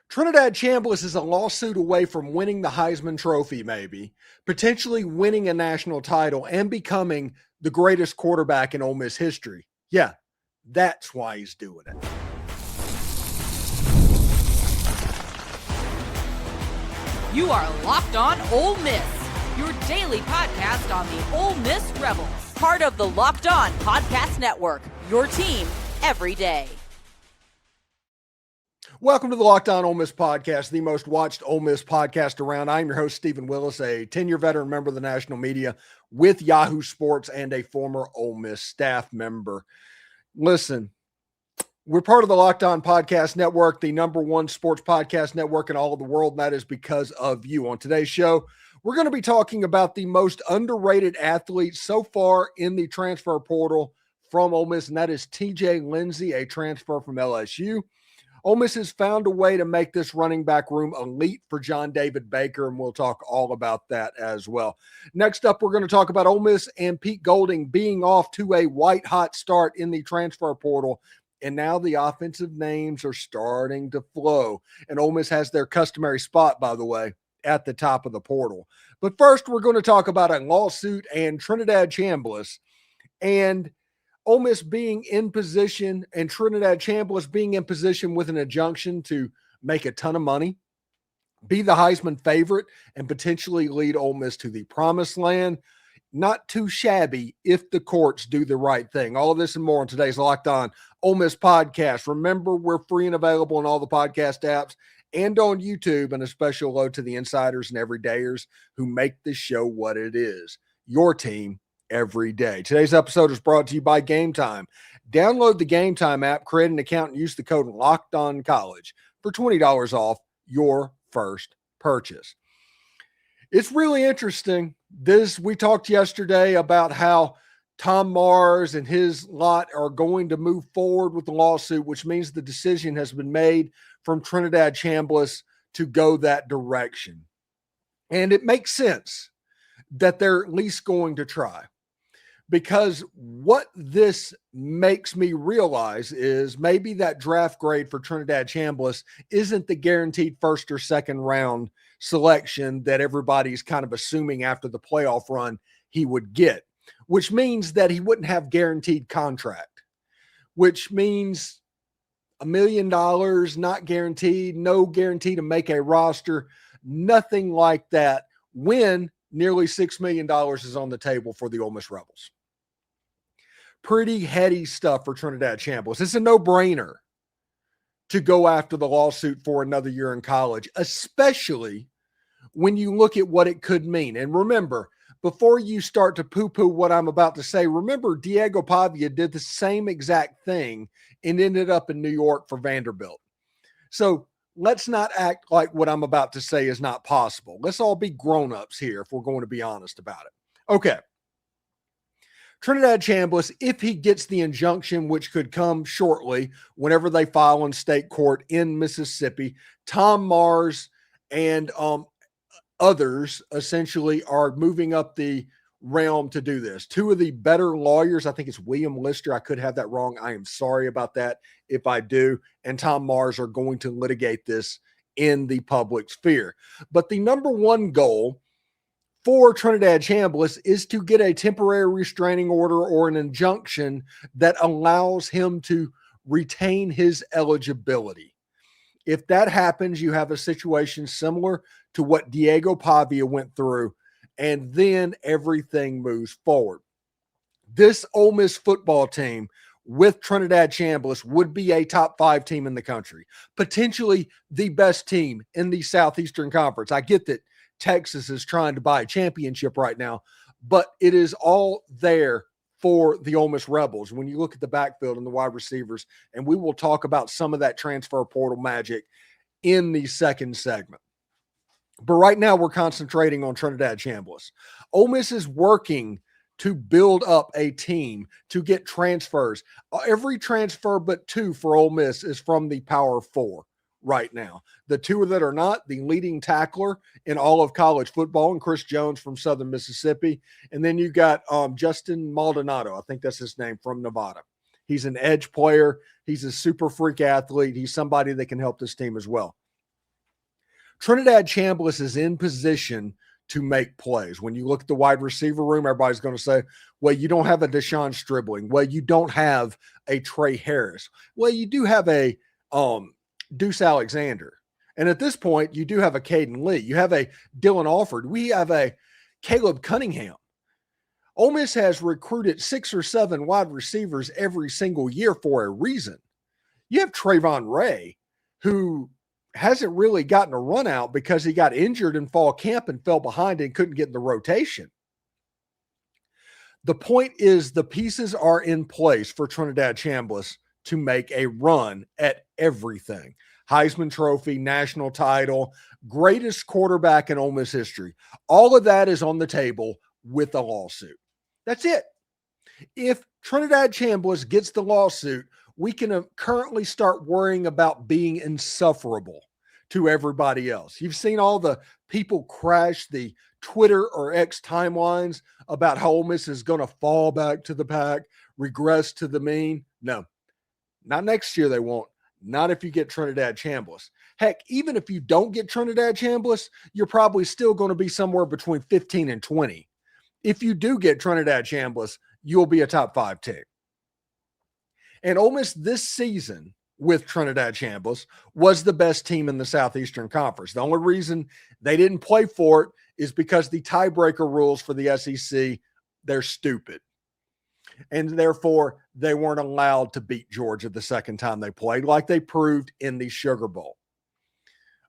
Trinidad Chambliss is a lawsuit away from winning the Heisman Trophy, maybe, potentially winning a national title, and becoming the greatest quarterback in Ole Miss history. Yeah, that's why he's doing it. You are Locked On Ole Miss, your daily podcast on the Ole Miss Rebels. Part of the Locked On Podcast Network, your team every day. Welcome to the Locked On Ole Miss podcast, the most watched Ole Miss podcast around. I'm your host, Stephen Willis, a 10-year veteran member of the national media with Yahoo Sports and a former Ole Miss staff member. Listen, we're part of the Locked On Podcast Network, the number one sports podcast network in all of the world, and that is because of you. On today's show, we're going to be talking about the most underrated athlete so far in the transfer portal from Ole Miss, and that is TJ Lindsay, a transfer from LSU. Ole Miss has found a way to make this running back room elite for John David Baker, and we'll talk all about that as well. Next up, we're going to talk about Ole Miss and Pete Golding being off to a white-hot start in the transfer portal, and now the offensive names are starting to flow. And Ole Miss has their customary spot, by the way, at the top of the portal. But first, we're going to talk about a lawsuit and Trinidad Chambliss, and Ole Miss being in position and Trinidad Chambliss being in position with an injunction to make a ton of money, be the Heisman favorite, and potentially lead Ole Miss to the promised land. Not too shabby if the courts do the right thing. All of this and more on today's Locked On Ole Miss podcast. Remember, we're free and available on all the podcast apps and on YouTube, and a special hello to the insiders and everydayers who make this show what it is. Your team every day. Today's episode is brought to you by Game Time. Download the Game Time app, create an account, and use the code LOCKEDONCollege for $20 off your first purchase. It's really interesting. We talked yesterday about how Tom Mars and his lot are going to move forward with the lawsuit, which means the decision has been made from Trinidad Chambliss to go that direction. And it makes sense that they're at least going to try. Because what this makes me realize is maybe that draft grade for Trinidad Chambliss isn't the guaranteed first or second round selection that everybody's kind of assuming after the playoff run he would get, which means that he wouldn't have guaranteed contract, which means $1 million not guaranteed, no guarantee to make a roster, nothing like that, when nearly $6 million is on the table for the Ole Miss Rebels. Pretty heady stuff for Trinidad Chambliss. It's a no-brainer to go after the lawsuit for another year in college, especially when you look at what it could mean. And remember, before you start to poo-poo what I'm about to say, remember Diego Pavia did the same exact thing and ended up in New York for Vanderbilt. So let's not act like what I'm about to say is not possible. Let's all be grown-ups here if we're going to be honest about it. Okay. Trinidad Chambliss, if he gets the injunction, which could come shortly whenever they file in state court in Mississippi, Tom Mars and others essentially are moving up the realm to do this. Two of the better lawyers, I think it's William Lister. I could have that wrong. I am sorry about that if I do. And Tom Mars are going to litigate this in the public sphere. But the number one goal for Trinidad Chambliss is to get a temporary restraining order or an injunction that allows him to retain his eligibility. If that happens, you have a situation similar to what Diego Pavia went through, and then everything moves forward. This Ole Miss football team with Trinidad Chambliss would be a top 5 team in the country, potentially the best team in the Southeastern Conference. I get that Texas is trying to buy a championship right now, but it is all there for the Ole Miss Rebels when you look at the backfield and the wide receivers, and we will talk about some of that transfer portal magic in the second segment. But right now we're concentrating on Trinidad Chambliss. Ole Miss is working to build up a team to get transfers. Every transfer but 2 for Ole Miss is from the Power 4. Right now. The 2 that are not, the leading tackler in all of college football, and Chris Jones from Southern Mississippi. And then you got Justin Maldonado, I think that's his name, from Nevada. He's an edge player. He's a super freak athlete. He's somebody that can help this team as well. Trinidad Chambliss is in position to make plays. When you look at the wide receiver room, everybody's going to say, well, you don't have a Deshaun Stribling. Well, you don't have a Trey Harris. Well, you do have a Deuce Alexander. And at this point, you do have a Caden Lee. You have a Dylan Alford. We have a Caleb Cunningham. Ole Miss has recruited 6 or 7 wide receivers every single year for a reason. You have Trayvon Ray, who hasn't really gotten a run out because he got injured in fall camp and fell behind and couldn't get in the rotation. The point is the pieces are in place for Trinidad Chambliss to make a run at everything. Heisman Trophy, national title, greatest quarterback in Ole Miss history. All of that is on the table with a lawsuit. That's it. If Trinidad Chambliss gets the lawsuit, we can currently start worrying about being insufferable to everybody else. You've seen all the people crash the Twitter or X timelines about how Ole Miss is going to fall back to the pack, regress to the mean. No, not next year they won't. Not if you get Trinidad Chambliss. Heck, even if you don't get Trinidad Chambliss, you're probably still going to be somewhere between 15 and 20. If you do get Trinidad Chambliss, you'll be a top 5 team. And Ole Miss this season with Trinidad Chambliss was the best team in the Southeastern Conference. The only reason they didn't play for it is because the tiebreaker rules for the SEC, they're stupid. And therefore, they weren't allowed to beat Georgia the second time they played, like they proved in the Sugar Bowl.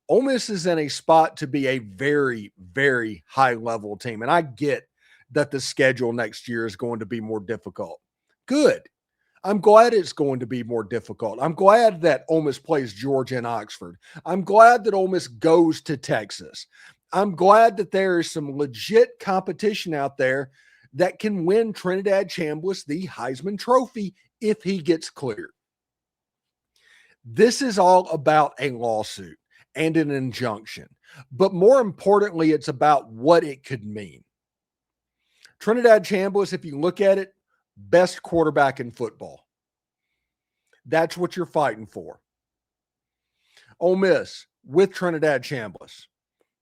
Ole Miss is in a spot to be a very, very high-level team. And I get that the schedule next year is going to be more difficult. Good. I'm glad it's going to be more difficult. I'm glad that Ole Miss plays Georgia and Oxford. I'm glad that Ole Miss goes to Texas. I'm glad that there is some legit competition out there that can win Trinidad Chambliss the Heisman Trophy if he gets cleared. This is all about a lawsuit and an injunction. But more importantly, it's about what it could mean. Trinidad Chambliss, if you look at it, best quarterback in football. That's what you're fighting for. Ole Miss with Trinidad Chambliss,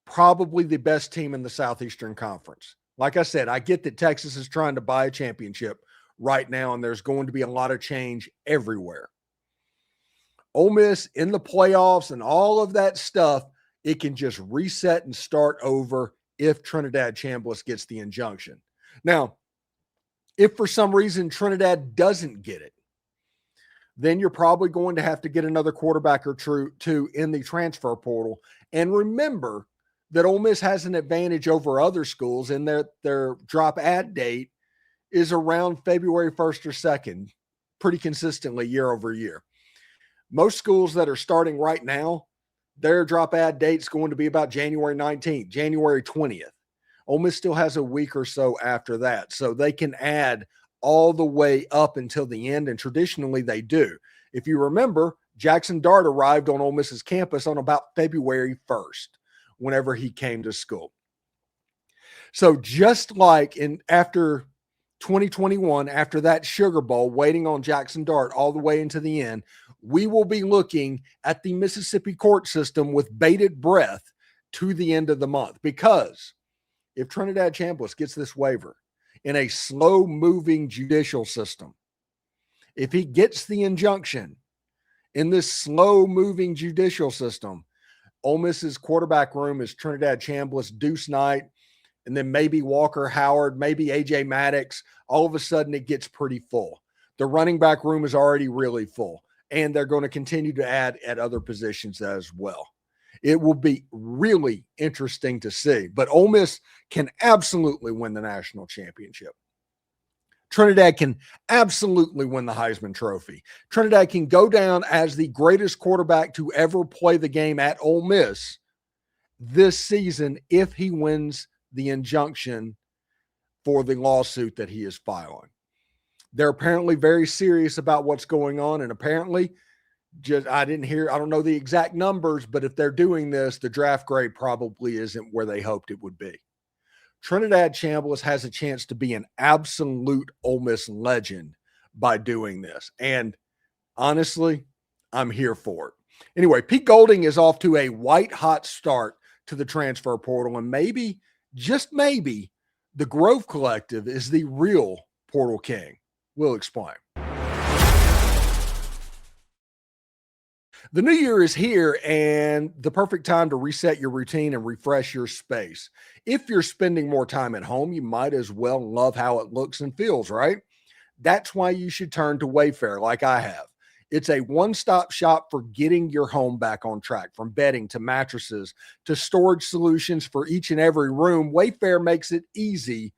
probably the best team in the Southeastern Conference. Like I said, I get that Texas is trying to buy a championship right now, and there's going to be a lot of change everywhere. Ole Miss in the playoffs and all of that stuff, it can just reset and start over if Trinidad Chambliss gets the injunction. Now, if for some reason Trinidad doesn't get it, then you're probably going to have to get another quarterback or two in the transfer portal. And remember that Ole Miss has an advantage over other schools in their drop ad date is around February 1st or 2nd, pretty consistently year over year. Most schools that are starting right now, their drop ad date's going to be about January 19th, January 20th. Ole Miss still has a week or so after that, so they can add all the way up until the end, and traditionally they do. If you remember, Jackson Dart arrived on Ole Miss's campus on about February 1st, whenever he came to school. So just like after 2021, after that Sugar Bowl, waiting on Jackson Dart all the way into the end, we will be looking at the Mississippi court system with bated breath to the end of the month, because if Trinidad Chambliss gets this waiver in a slow-moving judicial system, if he gets the injunction in this slow-moving judicial system, Ole Miss's quarterback room is Trinidad Chambliss, Deuce Knight, and then maybe Walker Howard, maybe A.J. Maddox. All of a sudden, it gets pretty full. The running back room is already really full, and they're going to continue to add at other positions as well. It will be really interesting to see. But Ole Miss can absolutely win the national championship. Trinidad can absolutely win the Heisman Trophy. Trinidad can go down as the greatest quarterback to ever play the game at Ole Miss this season if he wins the injunction for the lawsuit that he is filing. They're apparently very serious about what's going on, and apparently I don't know the exact numbers, but if they're doing this, the draft grade probably isn't where they hoped it would be. Trinidad Chambliss has a chance to be an absolute Ole Miss legend by doing this. And honestly, I'm here for it. Anyway, Pete Golding is off to a white-hot start to the transfer portal, and maybe, just maybe, the Grove Collective is the real portal king. We'll explain. The new year is here, and the perfect time to reset your routine and refresh your space. If you're spending more time at home, you might as well love how it looks and feels, right? That's why you should turn to Wayfair like I have. It's a one-stop shop for getting your home back on track. From bedding to mattresses to storage solutions for each and every room, Wayfair makes it easy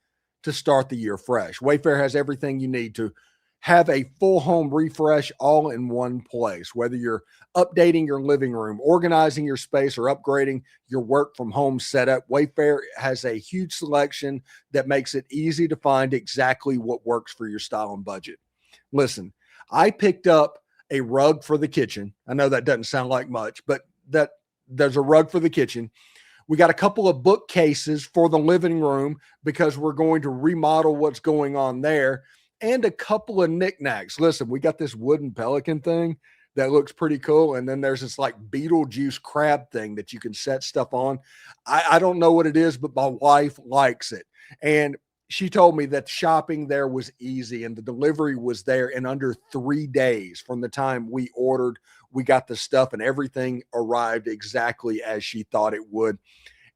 to start the year fresh. Wayfair has everything you need to have a full home refresh all in one place. Whether you're updating your living room, organizing your space, or upgrading your work from home setup, Wayfair has a huge selection that makes it easy to find exactly what works for your style and budget. Listen, I picked up a rug for the kitchen. I know that doesn't sound like much, but there's a rug for the kitchen. We got a couple of bookcases for the living room because we're going to remodel what's going on there, and a couple of knickknacks. Listen, we got this wooden pelican thing that looks pretty cool, and then there's this like Beetlejuice crab thing that you can set stuff on. I don't know what it is, but my wife likes it. And she told me that shopping there was easy and the delivery was there in under 3 days from the time we ordered. We got the stuff and everything arrived exactly as she thought it would.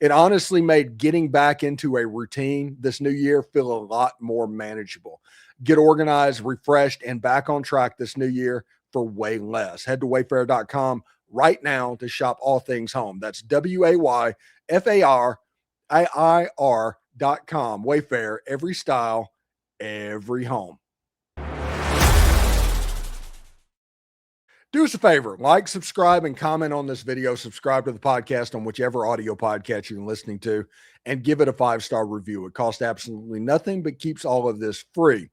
It honestly made getting back into a routine this new year feel a lot more manageable. Get organized, refreshed, and back on track this new year for way less. Head to wayfair.com right now to shop all things home. That's WAYFAIR.com. Wayfair, every style, every home. Do us a favor, like, subscribe, and comment on this video. Subscribe to the podcast on whichever audio podcast you're listening to, and give it a 5-star review. It costs absolutely nothing, but keeps all of this free.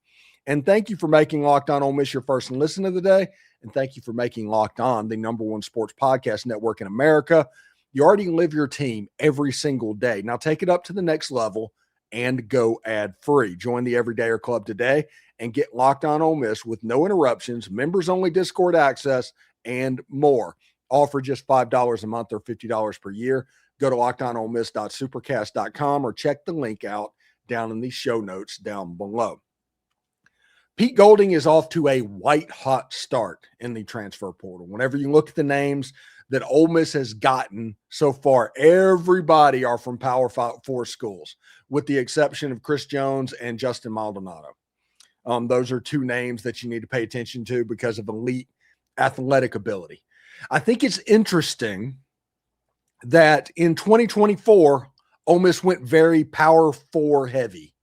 And thank you for making Locked On Ole Miss your first listen of the day. And thank you for making Locked On the #1 sports podcast network in America. You already live your team every single day. Now take it up to the next level and go ad-free. Join the Everydayer Club today and get Locked On Ole Miss with no interruptions, members-only Discord access, and more. All for just $5 a month or $50 per year. Go to lockedonolemiss.supercast.com or check the link out down in the show notes down below. Pete Golding is off to a white-hot start in the transfer portal. Whenever you look at the names that Ole Miss has gotten so far, everybody are from Power 4 schools, with the exception of Chris Jones and Justin Maldonado. Those are two names that you need to pay attention to because of elite athletic ability. I think it's interesting that in 2024, Ole Miss went very Power 4 heavy.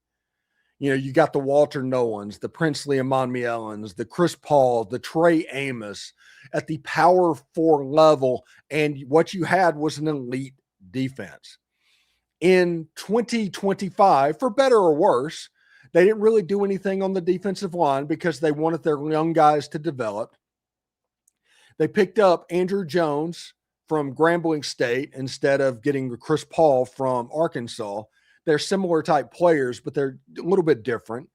You know, you got the Walter Nowens, the Princely Amonmiellans, the Chris Paul, the Trey Amos at the Power 4 level, and what you had was an elite defense. In 2025, for better or worse, they didn't really do anything on the defensive line because they wanted their young guys to develop. They picked up Andrew Jones from Grambling State instead of getting Chris Paul from Arkansas. They're similar type players, but they're a little bit different.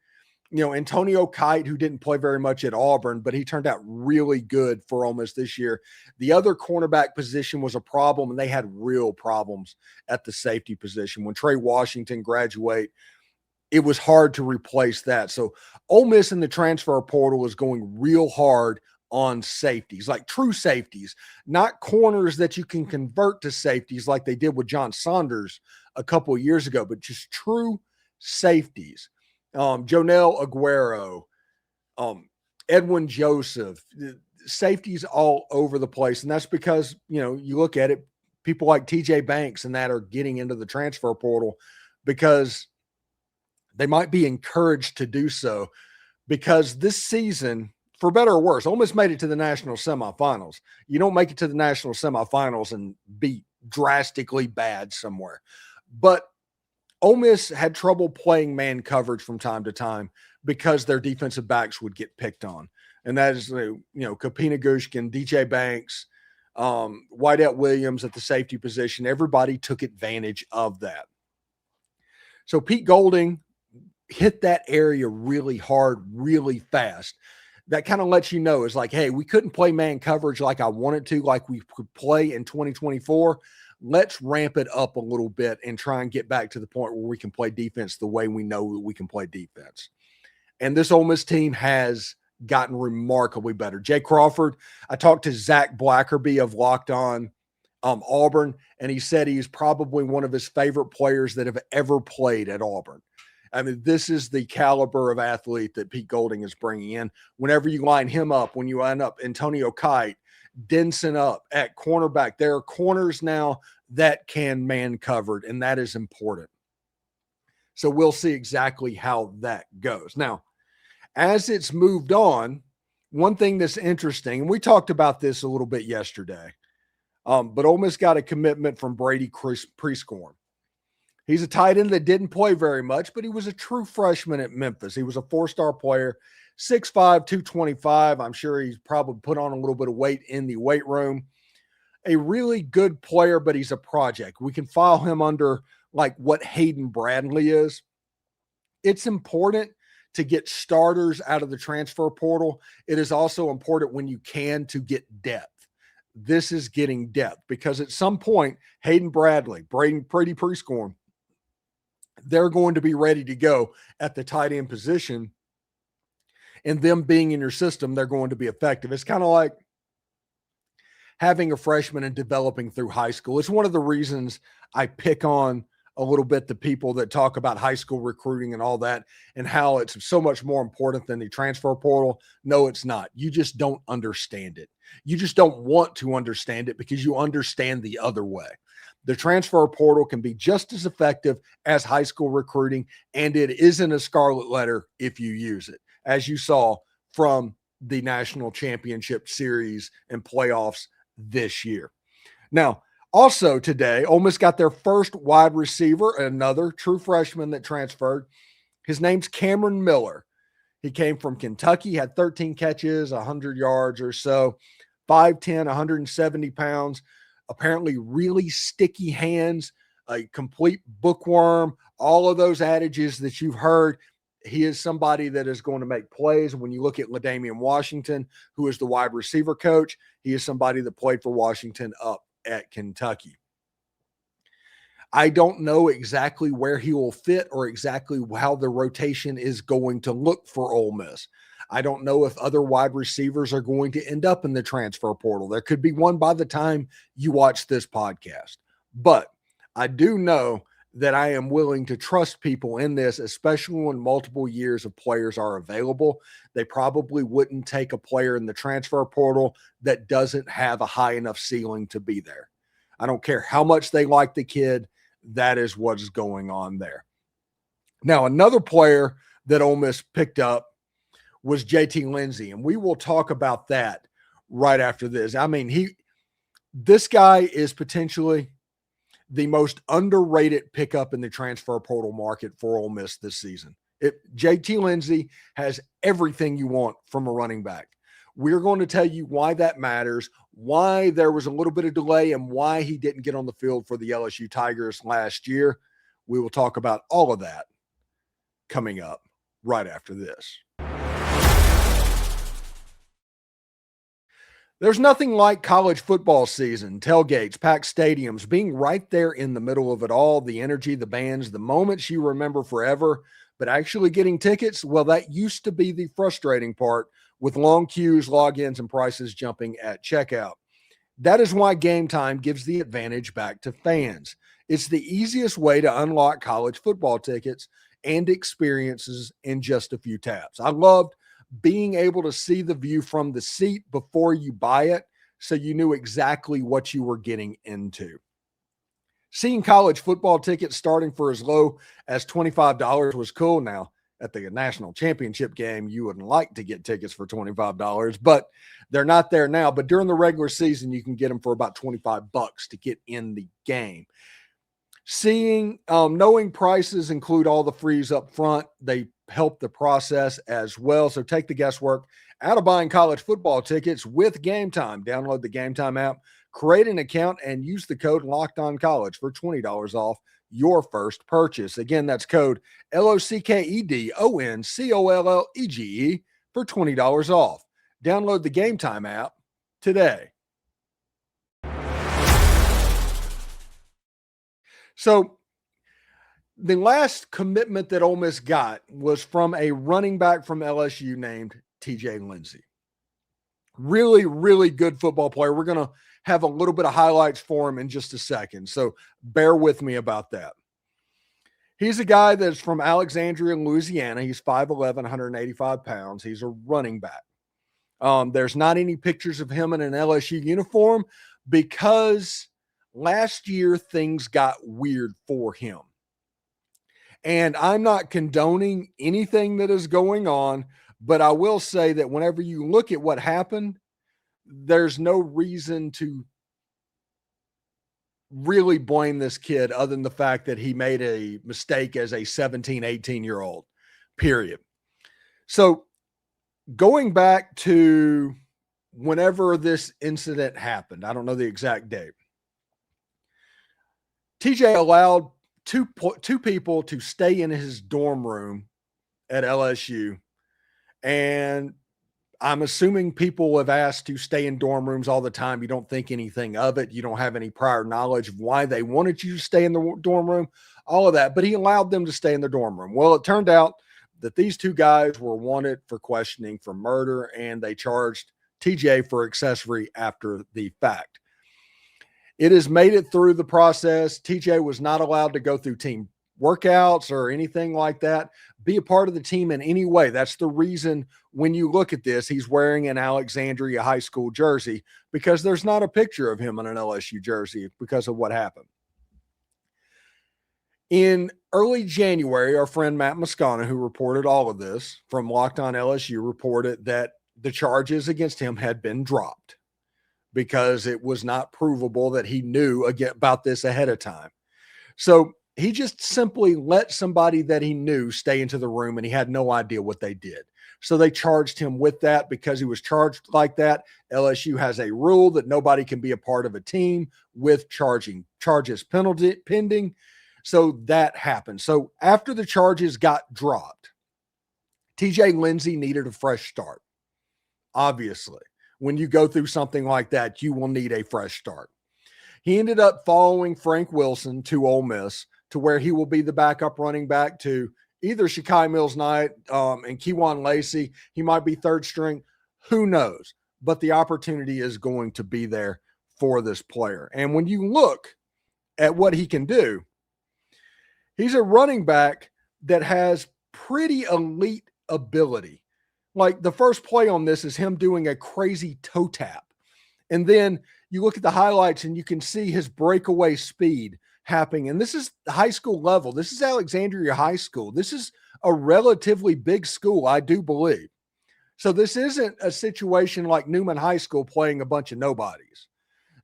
You know, Antonio Kite, who didn't play very much at Auburn, but he turned out really good for Ole Miss this year. The other cornerback position was a problem, and they had real problems at the safety position. When Trey Washington graduated, it was hard to replace that. So Ole Miss in the transfer portal is going real hard on safeties, like true safeties, not corners that you can convert to safeties like they did with John Saunders a couple of years ago, but just true safeties. Joenell, Aguero, Edwin Joseph, safeties all over the place. And that's because, you know, you look at it, people like TJ Banks and that are getting into the transfer portal because they might be encouraged to do so, because this season, for better or worse, Ole Miss made it to the national semifinals. You don't make it to the national semifinals and be drastically bad somewhere. But Ole Miss had trouble playing man coverage from time to time because their defensive backs would get picked on. And that is, you know, Kapina Gushkin, DJ Banks, Whiteout Williams at the safety position. Everybody took advantage of that. So Pete Golding hit that area really hard, really fast. that kind of lets you know is like, hey, we couldn't play man coverage like I wanted to, like we could play in 2024. Let's ramp it up a little bit and try and get back to the point where we can play defense the way we know we can play defense. And this Ole Miss team has gotten remarkably better. Jay Crawford, I talked to Zach Blackerby of Locked On Auburn, and he said he's probably one of his favorite players that have ever played at Auburn. I mean, this is the caliber of athlete that Pete Golding is bringing in. Whenever you line him up, when you line up Antonio Kite, Denson up at cornerback, there are corners now that can man covered, and that is important. So we'll see exactly how that goes. Now, as it's moved on, one thing that's interesting, and we talked about this a little bit yesterday, but Ole Miss got a commitment from Brady Prescorn. He's a tight end that didn't play very much, but he was a true freshman at Memphis. He was a four-star player, 6'5", 225. I'm sure he's probably put on a little bit of weight in the weight room. A really good player, but he's a project. We can file him under like what Hayden Bradley is. It's important to get starters out of the transfer portal. It is also important when you can to get depth. This is getting depth because at some point, Hayden Bradley, Brady Prescorn, they're going to be ready to go at the tight end position, and them being in your system, they're going to be effective. It's kind of like having a freshman and developing through high school. It's one of the reasons I pick on a little bit the people that talk about high school recruiting and all that and how it's so much more important than the transfer portal. No, it's not. You just don't understand it. You just don't want to understand it because you understand the other way. The transfer portal can be just as effective as high school recruiting, and it isn't a scarlet letter if you use it, as you saw from the national championship series and playoffs this year. Now, also today, Ole Miss got their first wide receiver, another true freshman that transferred. His name's Cameron Miller. He came from Kentucky, had 13 catches, 100 yards or so, 5'10", 170 pounds, apparently really sticky hands, a complete bookworm, all of those adages that you've heard. He is somebody that is going to make plays. When you look at LaDamian Washington, who is the wide receiver coach, he is somebody that played for Washington up at Kentucky. I don't know exactly where he will fit or exactly how the rotation is going to look for Ole Miss. I don't know if other wide receivers are going to end up in the transfer portal. There could be one by the time you watch this podcast. But I do know that I am willing to trust people in this, especially when multiple years of players are available. They probably wouldn't take a player in the transfer portal that doesn't have a high enough ceiling to be there. I don't care how much they like the kid. That is what's going on there. Now, another player that Ole Miss picked up was JT Lindsay, and we will talk about that right after this. I mean, this guy is potentially the most underrated pickup in the transfer portal market for Ole Miss this season. JT Lindsay has everything you want from a running back. We're going to tell you why that matters, why there was a little bit of delay, and why he didn't get on the field for the LSU Tigers last year. We will talk about all of that coming up right after this. There's nothing like college football season, tailgates, packed stadiums, being right there in the middle of it all, the energy, the bands, the moments you remember forever, but actually getting tickets, well, that used to be the frustrating part with long queues, logins, and prices jumping at checkout. That is why Game Time gives the advantage back to fans. It's the easiest way to unlock college football tickets and experiences in just a few taps. I loved being able to see the view from the seat before you buy it, so you knew exactly what you were getting into. Seeing college football tickets starting for as low as $25 was cool. Now, at the national championship game, you wouldn't like to get tickets for $25, but they're not there now. But during the regular season, you can get them for about $25 to get in the game. Knowing prices include all the frees up front, they help the process as well. So take the guesswork out of buying college football tickets with Game Time. Download the Game Time app, create an account, and use the code LOCKEDONCollege for $20 off your first purchase. Again, that's code LOCKEDONCOLLEGE for $20 off. Download the Game Time app today. So the last commitment that Ole Miss got was from a running back from LSU named TJ Lindsay. Really, really good football player. We're going to have a little bit of highlights for him in just a second, so bear with me about that. He's a guy that's from Alexandria, Louisiana. He's 5'11", 185 pounds. He's a running back. There's not any pictures of him in an LSU uniform because last year things got weird for him. And I'm not condoning anything that is going on, but I will say that whenever you look at what happened, there's no reason to really blame this kid other than the fact that he made a mistake as a 17, 18-year-old, period. So going back to whenever this incident happened, I don't know the exact date, TJ allowed two people to stay in his dorm room at LSU, and I'm assuming people have asked to stay in dorm rooms all the time. You don't think anything of it. You don't have any prior knowledge of why they wanted you to stay in the dorm room, all of that. But he allowed them to stay in the dorm room. Well, it turned out that these two guys were wanted for questioning for murder, and they charged TJ for accessory after the fact. It has made it through the process. TJ was not allowed to go through team workouts or anything like that, be a part of the team in any way. That's the reason when you look at this, he's wearing an Alexandria High School jersey, because there's not a picture of him in an LSU jersey because of what happened. In early January, our friend Matt Moscona, who reported all of this from Locked On LSU, reported that the charges against him had been dropped because it was not provable that he knew about this ahead of time. So he just simply let somebody that he knew stay into the room, and he had no idea what they did. So they charged him with that because he was charged like that. LSU has a rule that nobody can be a part of a team with charges pending. So that happened. So after the charges got dropped, TJ Lindsay needed a fresh start. Obviously, when you go through something like that, you will need a fresh start. He ended up following Frank Wilson to Ole Miss, to where he will be the backup running back to either Shakai Mills-Knight and Kewan Lacey. He might be third string. Who knows? But the opportunity is going to be there for this player. And when you look at what he can do, he's a running back that has pretty elite ability. Like the first play on this is him doing a crazy toe tap. And then you look at the highlights and you can see his breakaway speed happening. And this is high school level. This is Alexandria High School. This is a relatively big school, I do believe. So this isn't a situation like Newman High School playing a bunch of nobodies.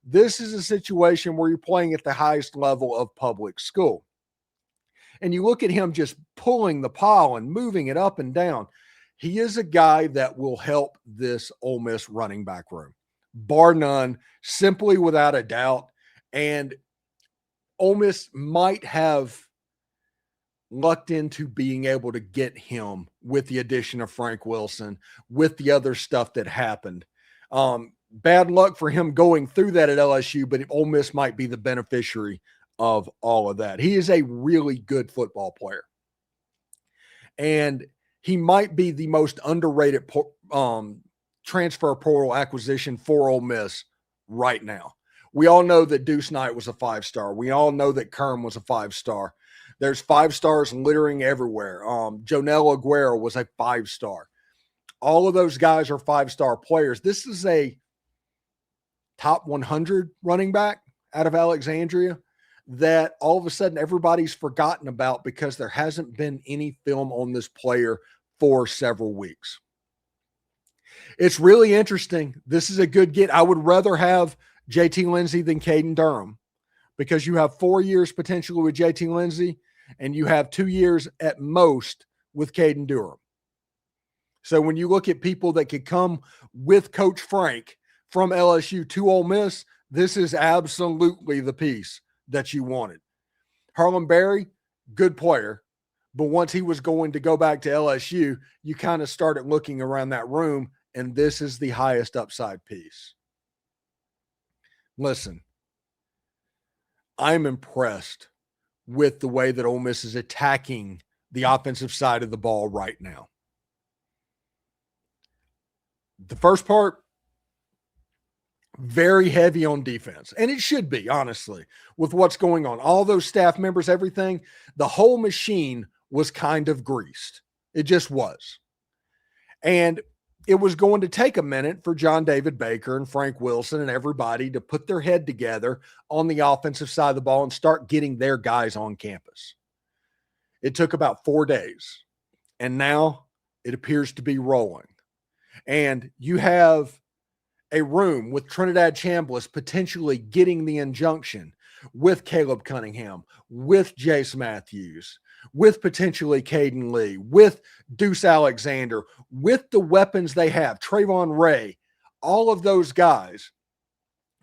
This is a situation where you're playing at the highest level of public school. And you look at him just pulling the pile and moving it up and down. He is a guy that will help this Ole Miss running back room, bar none, simply without a doubt. And Ole Miss might have lucked into being able to get him with the addition of Frank Wilson, with the other stuff that happened. Bad luck for him going through that at LSU, but Ole Miss might be the beneficiary of all of that. He is a really good football player. And he might be the most underrated transfer portal acquisition for Ole Miss right now. We all know that Deuce Knight was a 5-star. We all know that Kerm was a 5-star. There's 5-stars littering everywhere. Joenell Aguero was a 5-star. All of those guys are 5-star players. This is a top 100 running back out of Alexandria that all of a sudden everybody's forgotten about because there hasn't been any film on this player for several weeks. It's really interesting. This is a good get. I would rather have JT Lindsay than Caden Durham, because you have 4 years potentially with JT Lindsay and you have 2 years at most with Caden Durham. So when you look at people that could come with Coach Frank from LSU to Ole Miss, this is absolutely the piece that you wanted. Harlem Berry, good player, But once he was going to go back to LSU, you kind of started looking around that room, and this is the highest upside piece. Listen, I'm impressed with the way that Ole Miss is attacking the offensive side of the ball right now. The first part, very heavy on defense. And it should be, honestly, with what's going on. All those staff members, everything, the whole machine was kind of greased. It just was. And it was going to take a minute for John David Baker and Frank Wilson and everybody to put their head together on the offensive side of the ball and start getting their guys on campus. It took about 4 days, and now it appears to be rolling. And you have a room with Trinidad Chambliss potentially getting the injunction, with Caleb Cunningham, with Jace Matthews, with potentially Caden Lee, with Deuce Alexander, with the weapons they have, Trayvon Ray. All of those guys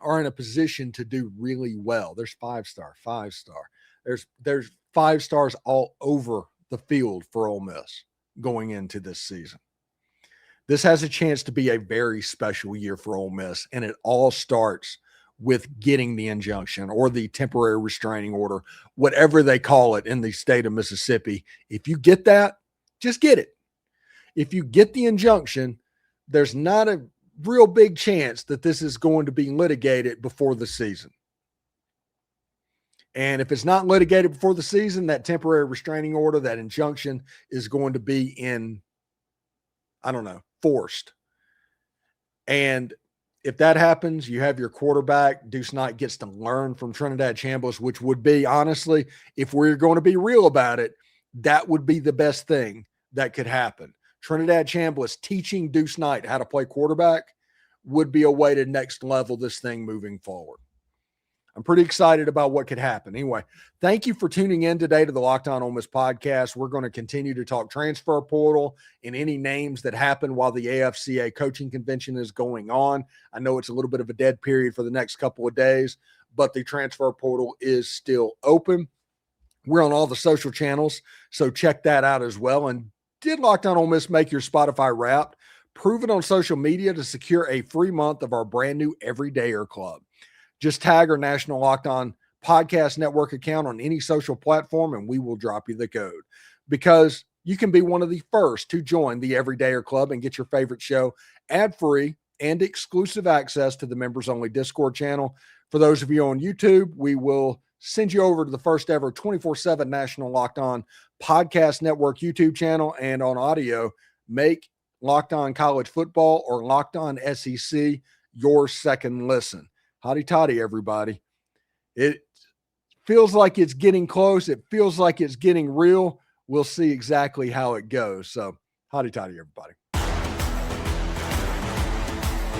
are in a position to do really well. There's five-star. There's 5 stars all over the field for Ole Miss going into this season. This has a chance to be a very special year for Ole Miss, and it all starts with getting the injunction or the temporary restraining order, whatever they call it in the state of Mississippi. If you get that, just get it. If you get the injunction, there's not a real big chance that this is going to be litigated before the season. And if it's not litigated before the season, that temporary restraining order, that injunction is going to be forced. And if that happens, you have your quarterback. Deuce Knight gets to learn from Trinidad Chambliss, which would be, honestly, if we're going to be real about it, that would be the best thing that could happen. Trinidad Chambliss teaching Deuce Knight how to play quarterback would be a way to next level this thing moving forward. I'm pretty excited about what could happen. Anyway, thank you for tuning in today to the Locked On Ole Miss podcast. We're going to continue to talk transfer portal and any names that happen while the AFCA coaching convention is going on. I know it's a little bit of a dead period for the next couple of days, but the transfer portal is still open. We're on all the social channels, so check that out as well. And did Locked On Ole Miss make your Spotify Wrapped? Prove it on social media to secure a free month of our brand new Everydayer Club. Just tag our National Locked On Podcast Network account on any social platform, and we will drop you the code, because you can be one of the first to join the Everydayer Club and get your favorite show ad-free and exclusive access to the members-only Discord channel. For those of you on YouTube, we will send you over to the first ever 24/7 National Locked On Podcast Network YouTube channel, and on audio, make Locked On College Football or Locked On SEC your second listen. Hotty toddy, everybody. It feels like it's getting close. It feels like it's getting real. We'll see exactly how it goes. So, hotty toddy, everybody.